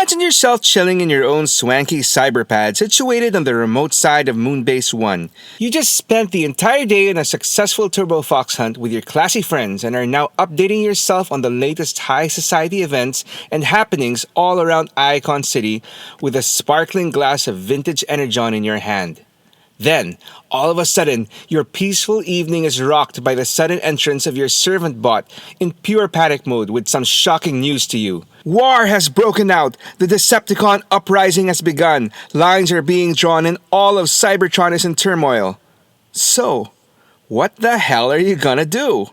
Imagine yourself chilling in your own swanky cyberpad situated on the remote side of Moonbase 1. You just spent the entire day on a successful Turbo Fox hunt with your classy friends and are now updating yourself on the latest high society events and happenings all around Icon City with a sparkling glass of vintage Energon in your hand. Then, all of a sudden, your peaceful evening is rocked by the sudden entrance of your servant bot in pure panic mode with some shocking news to you. War has broken out! The Decepticon uprising has begun! Lines are being drawn and all of Cybertron is in turmoil. So, what the hell are you gonna do?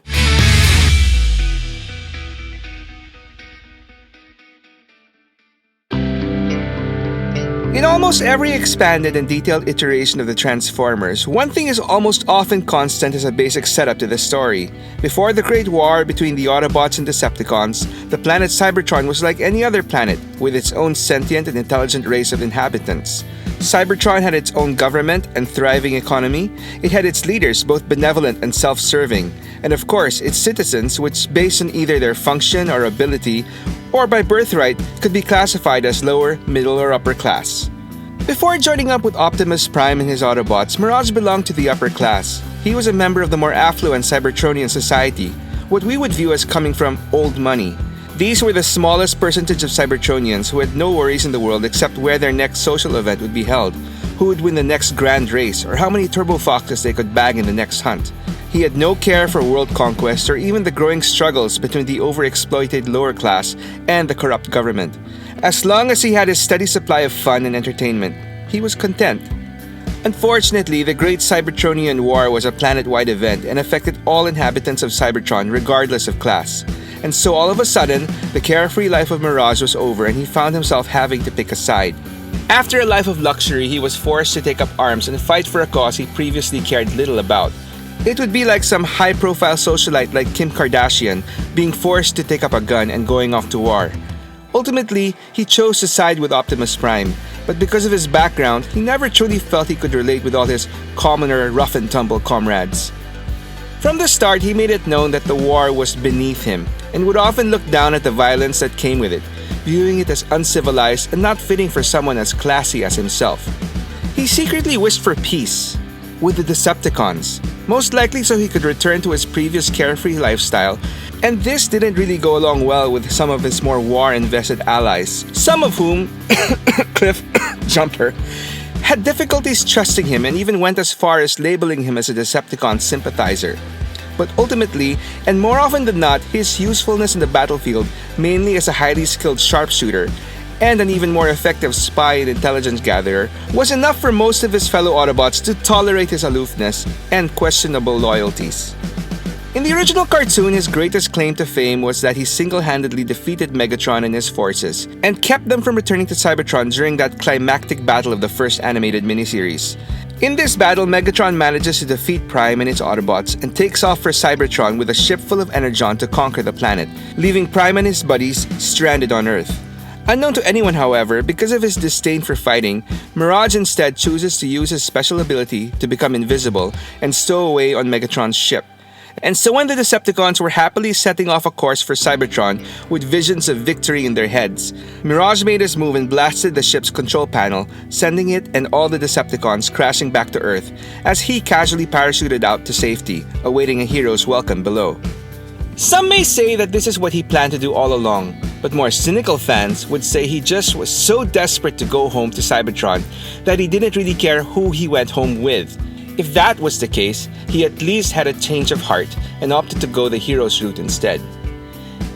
In almost every expanded and detailed iteration of the Transformers, one thing is almost often constant as a basic setup to the story. Before the Great War between the Autobots and Decepticons, the planet Cybertron was like any other planet, with its own sentient and intelligent race of inhabitants. Cybertron had its own government and thriving economy. It had its leaders, both benevolent and self-serving, and of course, its citizens, which based on either their function or ability, or by birthright, could be classified as lower, middle, or upper class. Before joining up with Optimus Prime and his Autobots, Mirage belonged to the upper class. He was a member of the more affluent Cybertronian society, what we would view as coming from old money. These were the smallest percentage of Cybertronians who had no worries in the world except where their next social event would be held, who would win the next grand race, or how many Turbo Foxes they could bag in the next hunt. He had no care for world conquest or even the growing struggles between the overexploited lower class and the corrupt government. As long as he had his steady supply of fun and entertainment, he was content. Unfortunately, the Great Cybertronian War was a planet-wide event and affected all inhabitants of Cybertron regardless of class. And so all of a sudden, the carefree life of Mirage was over and he found himself having to pick a side. After a life of luxury, he was forced to take up arms and fight for a cause he previously cared little about. It would be like some high-profile socialite like Kim Kardashian being forced to take up a gun and going off to war. Ultimately, he chose to side with Optimus Prime, but because of his background, he never truly felt he could relate with all his commoner, rough-and-tumble comrades. From the start, he made it known that the war was beneath him and would often look down at the violence that came with it, viewing it as uncivilized and not fitting for someone as classy as himself. He secretly wished for peace with the Decepticons, most likely so he could return to his previous carefree lifestyle, and this didn't really go along well with some of his more war-invested allies, some of whom, Cliff Jumper, had difficulties trusting him and even went as far as labeling him as a Decepticon sympathizer. But ultimately, and more often than not, his usefulness in the battlefield, mainly as a highly skilled sharpshooter, and an even more effective spy and intelligence gatherer, was enough for most of his fellow Autobots to tolerate his aloofness and questionable loyalties. In the original cartoon, his greatest claim to fame was that he single-handedly defeated Megatron and his forces, and kept them from returning to Cybertron during that climactic battle of the first animated miniseries. In this battle, Megatron manages to defeat Prime and its Autobots and takes off for Cybertron with a ship full of Energon to conquer the planet, leaving Prime and his buddies stranded on Earth. Unknown to anyone, however, because of his disdain for fighting, Mirage instead chooses to use his special ability to become invisible and stow away on Megatron's ship. And so when the Decepticons were happily setting off a course for Cybertron with visions of victory in their heads, Mirage made his move and blasted the ship's control panel, sending it and all the Decepticons crashing back to Earth as he casually parachuted out to safety, awaiting a hero's welcome below. Some may say that this is what he planned to do all along, but more cynical fans would say he just was so desperate to go home to Cybertron that he didn't really care who he went home with. If that was the case, he at least had a change of heart and opted to go the hero's route instead.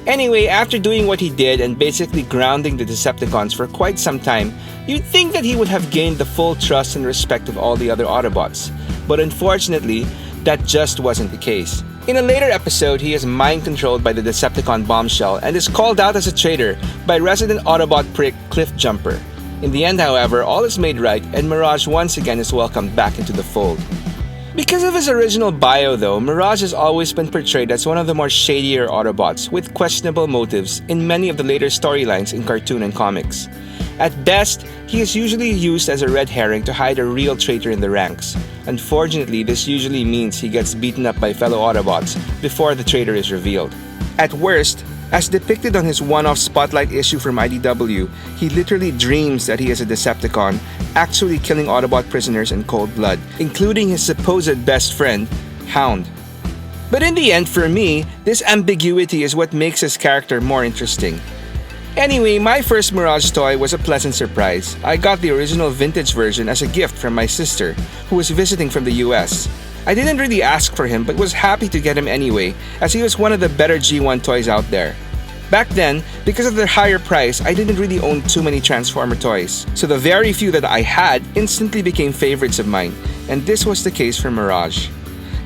Anyway, after doing what he did and basically grounding the Decepticons for quite some time, you'd think that he would have gained the full trust and respect of all the other Autobots. But unfortunately, that just wasn't the case. In a later episode, he is mind-controlled by the Decepticon bombshell and is called out as a traitor by resident Autobot prick Cliff Jumper. In the end, however, all is made right and Mirage once again is welcomed back into the fold. Because of his original bio though, Mirage has always been portrayed as one of the more shadier Autobots with questionable motives in many of the later storylines in cartoon and comics. At best, he is usually used as a red herring to hide a real traitor in the ranks. Unfortunately, this usually means he gets beaten up by fellow Autobots before the traitor is revealed. At worst, As depicted on his one-off spotlight issue from IDW, he literally dreams that he is a Decepticon, actually killing Autobot prisoners in cold blood, including his supposed best friend, Hound. But in the end, for me, this ambiguity is what makes his character more interesting. Anyway, my first Mirage toy was a pleasant surprise. I got the original vintage version as a gift from my sister, who was visiting from the US. I didn't really ask for him but was happy to get him anyway, as he was one of the better G1 toys out there. Back then, because of their higher price, I didn't really own too many Transformer toys, so the very few that I had instantly became favorites of mine, and this was the case for Mirage.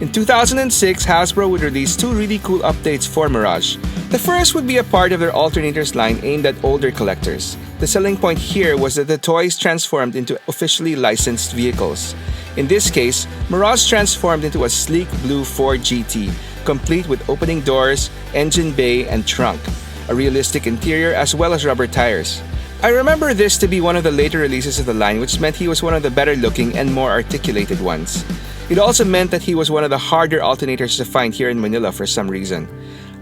In 2006, Hasbro would release two really cool updates for Mirage. The first would be a part of their alternators line aimed at older collectors. The selling point here was that the toys transformed into officially licensed vehicles. In this case, Mirage transformed into a sleek blue Ford GT, complete with opening doors, engine bay, and trunk, a realistic interior as well as rubber tires. I remember this to be one of the later releases of the line, which meant he was one of the better looking and more articulated ones. It also meant that he was one of the harder alternators to find here in Manila for some reason.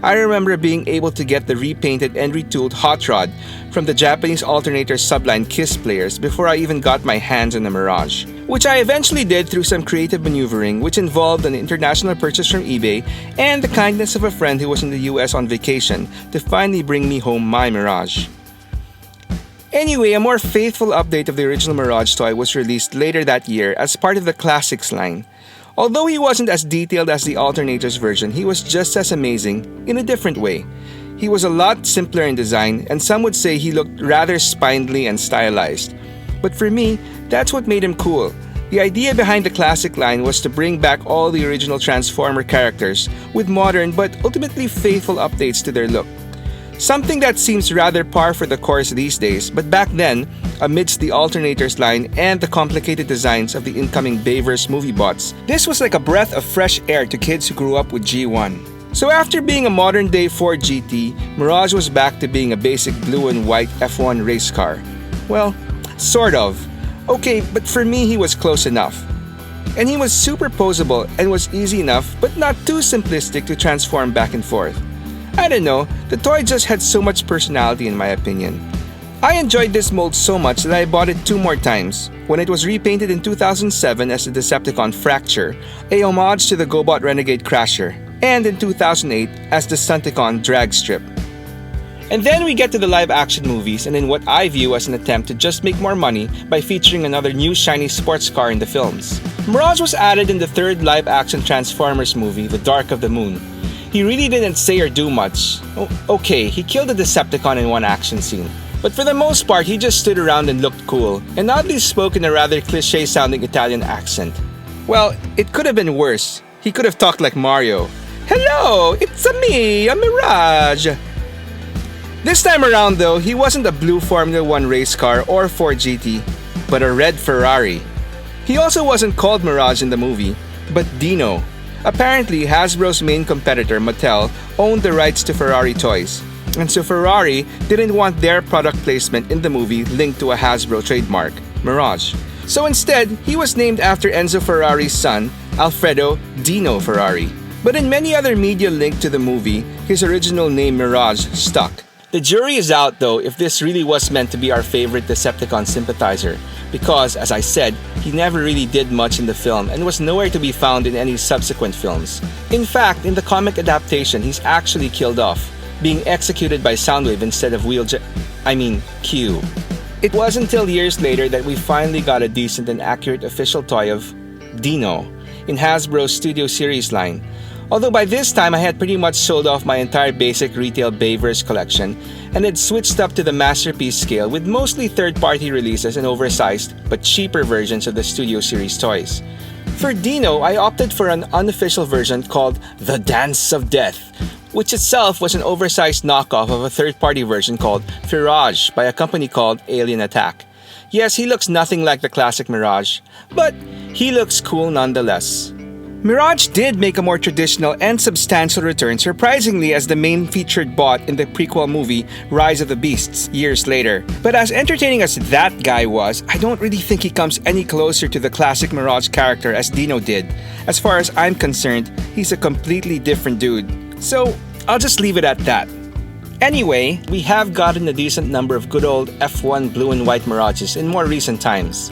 I remember being able to get the repainted and retooled Hot Rod from the Japanese alternator subline Kiss players before I even got my hands on the Mirage, which I eventually did through some creative maneuvering which involved an international purchase from eBay and the kindness of a friend who was in the US on vacation to finally bring me home my Mirage. Anyway, a more faithful update of the original Mirage toy was released later that year as part of the Classics line. Although he wasn't as detailed as the alternators version, he was just as amazing in a different way. He was a lot simpler in design, and some would say he looked rather spindly and stylized. But for me, that's what made him cool. The idea behind the classic line was to bring back all the original Transformer characters with modern but ultimately faithful updates to their look. Something that seems rather par for the course these days, but back then, amidst the alternators line and the complicated designs of the incoming Bayverse movie bots, this was like a breath of fresh air to kids who grew up with G1. So after being a modern-day Ford GT, Mirage was back to being a basic blue and white F1 race car. Well, sort of. Okay, but for me he was close enough. And he was superposable and was easy enough but not too simplistic to transform back and forth. I don't know, the toy just had so much personality in my opinion. I enjoyed this mold so much that I bought it 2 more times, when it was repainted in 2007 as the Decepticon Fracture, a homage to the GoBot Renegade Crasher, and in 2008 as the Stunticon Drag Strip. And then we get to the live-action movies and in what I view as an attempt to just make more money by featuring another new shiny sports car in the films. Mirage was added in the third live-action Transformers movie, The Dark of the Moon. He really didn't say or do much. Okay, he killed a Decepticon in one action scene. But for the most part, he just stood around and looked cool, and oddly spoke in a rather cliché-sounding Italian accent. Well, it could have been worse. He could have talked like Mario. Hello, it's me, a Mirage. This time around though, he wasn't a blue Formula 1 race car or Ford GT, but a red Ferrari. He also wasn't called Mirage in the movie, but Dino. Apparently, Hasbro's main competitor, Mattel, owned the rights to Ferrari toys, and so Ferrari didn't want their product placement in the movie linked to a Hasbro trademark, Mirage. So instead, he was named after Enzo Ferrari's son, Alfredo Dino Ferrari. But in many other media linked to the movie, his original name Mirage stuck. The jury is out though if this really was meant to be our favorite Decepticon sympathizer, because, as I said, he never really did much in the film and was nowhere to be found in any subsequent films. In fact, in the comic adaptation, he's actually killed off, being executed by Soundwave instead of Q. It was until years later that we finally got a decent and accurate official toy of Dino in Hasbro's Studio Series line. Although by this time I had pretty much sold off my entire basic retail Bayverse collection and had switched up to the Masterpiece scale with mostly third-party releases and oversized but cheaper versions of the Studio Series toys. For Dino, I opted for an unofficial version called The Dance of Death, which itself was an oversized knockoff of a third-party version called Firage by a company called Alien Attack. Yes, he looks nothing like the classic Mirage, but he looks cool nonetheless. Mirage did make a more traditional and substantial return, surprisingly, as the main featured bot in the prequel movie Rise of the Beasts years later. But as entertaining as that guy was, I don't really think he comes any closer to the classic Mirage character as Dino did. As far as I'm concerned, he's a completely different dude. So I'll just leave it at that. Anyway, we have gotten a decent number of good old F1 blue and white Mirages in more recent times.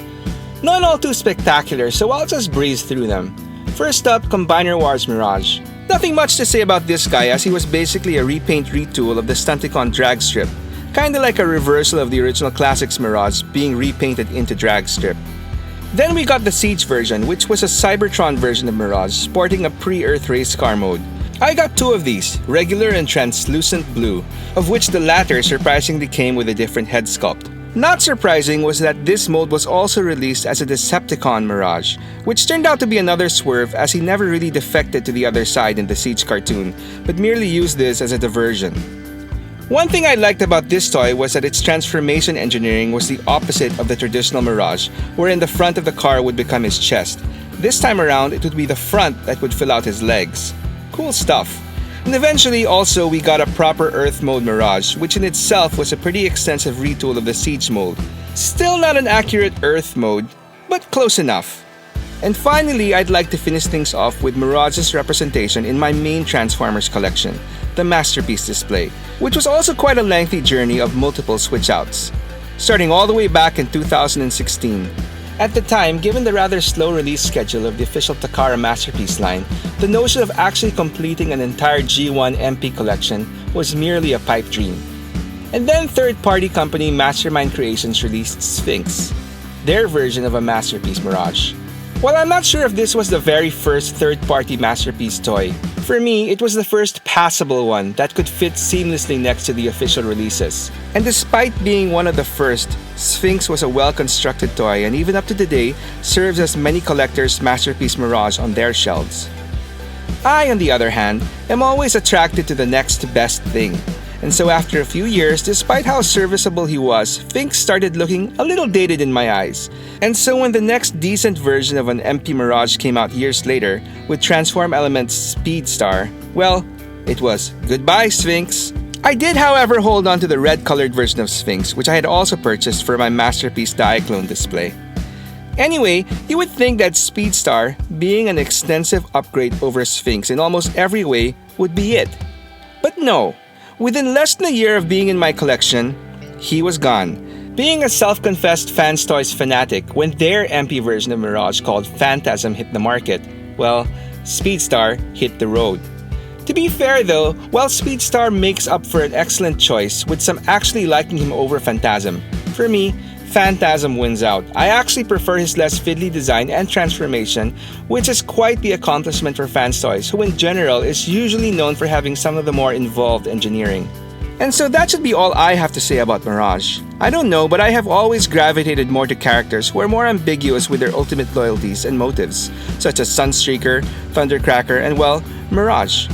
Not all too spectacular, so I'll just breeze through them. First up, Combiner Wars Mirage. Nothing much to say about this guy as he was basically a repaint retool of the Decepticon drag strip. Kinda like a reversal of the original Classics Mirage being repainted into drag strip. Then we got the Siege version, which was a Cybertron version of Mirage sporting a pre-Earth race car mode. I got two of these, regular and translucent blue, of which the latter surprisingly came with a different head sculpt. Not surprising was that this mode was also released as a Decepticon Mirage, which turned out to be another swerve as he never really defected to the other side in the Siege cartoon, but merely used this as a diversion. One thing I liked about this toy was that its transformation engineering was the opposite of the traditional Mirage, wherein the front of the car would become his chest. This time around, it would be the front that would fill out his legs. Cool stuff. And eventually also we got a proper Earth mode Mirage, which in itself was a pretty extensive retool of the Siege mode. Still not an accurate Earth mode, but close enough. And finally, I'd like to finish things off with Mirage's representation in my main Transformers collection, the Masterpiece display, which was also quite a lengthy journey of multiple switch-outs. Starting all the way back in 2016. At the time, given the rather slow release schedule of the official Takara Masterpiece line, the notion of actually completing an entire G1 MP collection was merely a pipe dream. And then third-party company Mastermind Creations released Sphinx, their version of a Masterpiece Mirage. While I'm not sure if this was the very first third-party Masterpiece toy, for me, it was the first passable one that could fit seamlessly next to the official releases. And despite being one of the first, Sphinx was a well-constructed toy and even up to today serves as many collectors' Masterpiece Mirage on their shelves. I, on the other hand, am always attracted to the next best thing. And so after a few years, despite how serviceable he was, Sphinx started looking a little dated in my eyes. And so when the next decent version of an MP Mirage came out years later, with Transform Elements Speedstar, well, it was goodbye Sphinx. I did however hold on to the red-colored version of Sphinx, which I had also purchased for my Masterpiece Diaclone display. Anyway, you would think that Speedstar, being an extensive upgrade over Sphinx in almost every way, would be it. But no. Within less than a year of being in my collection, he was gone. Being a self-confessed Fans Toys fanatic, when their MP version of Mirage called Phantasm hit the market, well, Speedstar hit the road. To be fair though, while Speedstar makes up for an excellent choice, with some actually liking him over Phantasm, for me, Phantasm wins out. I actually prefer his less fiddly design and transformation, which is quite the accomplishment for Fans Toys, who in general is usually known for having some of the more involved engineering. And so that should be all I have to say about Mirage. I don't know, but I have always gravitated more to characters who are more ambiguous with their ultimate loyalties and motives, such as Sunstreaker, Thundercracker, and well, Mirage.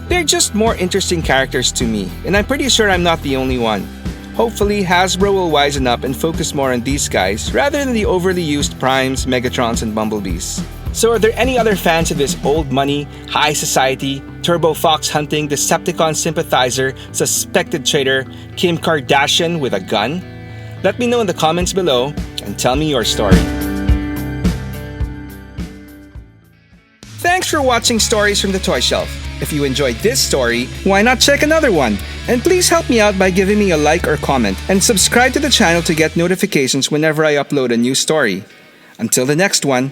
They're just more interesting characters to me, and I'm pretty sure I'm not the only one. Hopefully, Hasbro will wisen up and focus more on these guys rather than the overly used Primes, Megatrons, and Bumblebees. So are there any other fans of this old money, high society, turbo fox hunting, Decepticon sympathizer, suspected traitor, Kim Kardashian with a gun? Let me know in the comments below and tell me your story. Thanks for watching Stories from the Toyshelf. If you enjoyed this story, why not check another one? And please help me out by giving me a like or comment, and subscribe to the channel to get notifications whenever I upload a new story. Until the next one.